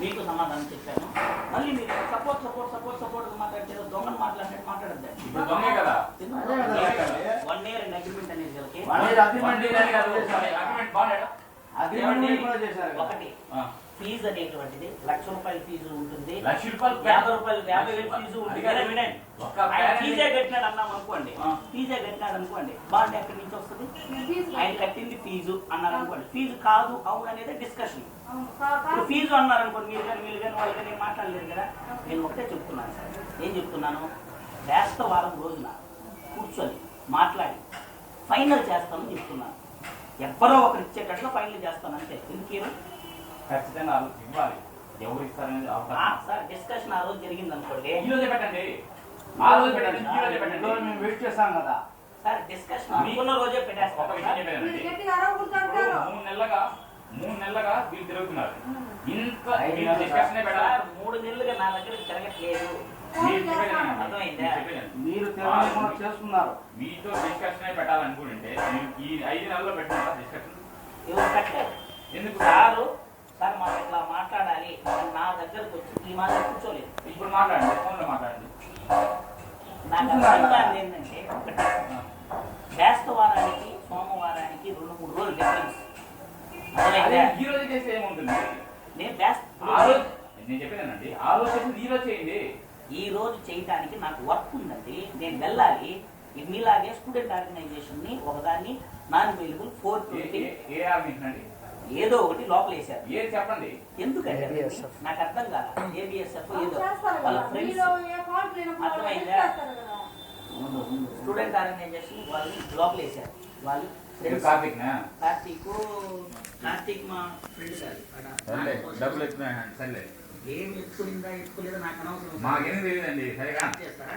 మీకు సమాధానం చెప్పాను. మళ్ళీ మీరు సపోర్ట్ మాట్లాడితే దొంగను మాట్లాడినట్టు మాట్లాడద్దు. 1 year అగ్రిమెంట్ అనేది ఒకటి ఫీజు అనేటువంటిది ₹1,00,000 ఫీజు ఉంటుంది, ₹50,000 ఫీజు ఉంటుంది. ఫీజే కట్టినాడు అన్నాం అనుకోండి, ఫీజే కట్టినాడు అనుకోండి, బాండ్ ఎక్కడి నుంచి వస్తుంది? ఆయన కట్టింది ఫీజు అన్నారు అనుకోండి, ఫీజు కాదు అవును అనేది డిస్కషన్. ఫీజు అన్నారు అనుకోండి, మీరు కానీ వీళ్ళు కానీ వాళ్ళు కానీ మాట్లాడలేదు కదా. నేను ఒకటే చెప్తున్నాను సార్, ఏం చెప్తున్నాను, వారం రోజున కూర్చొని మాట్లాడి ఫైనల్ చేస్తామని చెప్తున్నాను. ఎవరో ఒకరు ఇచ్చేటట్లు ఫైనల్ చేస్తాను అంతే. ఎందుకు ఖచ్చితంగా ఇవ్వాలి, ఎవరు ఇస్తారనేది సార్ డిస్కషన్ ఆ రోజు జరిగింది అనుకోండి, ఈ రోజే పెట్టండి, ఆ రోజు పెట్టండి, ఈ రోజే పెట్టండి. మేము వెయిట్ చేస్తాం కదా సార్. డిస్కషన్ అనుకున్న రోజే పెట్టేస్తాం. 3 నెలలుగా వీళ్ళు తిరుగుతున్నారు. ఇంత డిస్కషన్ పెట్టాలి. 3 నెలలుగా నా దగ్గర తిరగట్లేదు. మీరు చేస్తున్నారు. మీతో డిస్కషన్ పెట్టాలనుకుంటే ఈ 5 నెలల్లో పెట్టినారా డిస్కషన్? కట్టలేదు. ఎందుకు సార్ మాకు ఇట్లా మాట్లాడాలి, నా దగ్గరకు వచ్చి ఈ మాట కూర్చోలేదు. ఇప్పుడు మాట్లాడండి, ఫోన్లో మాట్లాడండి. నాకు అర్థం ఏంటంటే ఒకటి, వారానికి సోమవారానికి 2-3 రోజులు డిఫరెన్స్. ఈ రోజు చేస్తే ఏముంటుంది? నేను చెప్పేదానండి, ఆ రోజు చేసింది ఈ రోజు చేయండి. ఈ రోజు చేయడానికి నాకు వర్క్ ఉందండి, నేను వెళ్ళాలి. మీలాగే స్టూడెంట్ ఆర్గనైజేషన్ ని ఒకదాన్ని నాన్ అవైలబుల్ 420 ఏ ఆర్గనైజేషన్ అండి? ఏదో ఒకటి లోపల వేసారు. ఏది చెప్పండి. ఎందుకంటే నాకు అర్థం కాదు. ABSF ఏదో వాళ్ళ ఫ్రెండ్స్, అర్థమైందా? స్టూడెంట్ ఆర్గనైజేషన్ వాళ్ళు లోపల వేసారు. వాళ్ళు కార్తీక్ మా ఫ్రెండ్ కాదు. డబ్బులు ఎక్కువ సరే, ఏం ఎక్కువ ఎత్తుకోలేదో నాకు అనవసరం. మాకేం తెలియదండి, సరేగా చేస్తారా?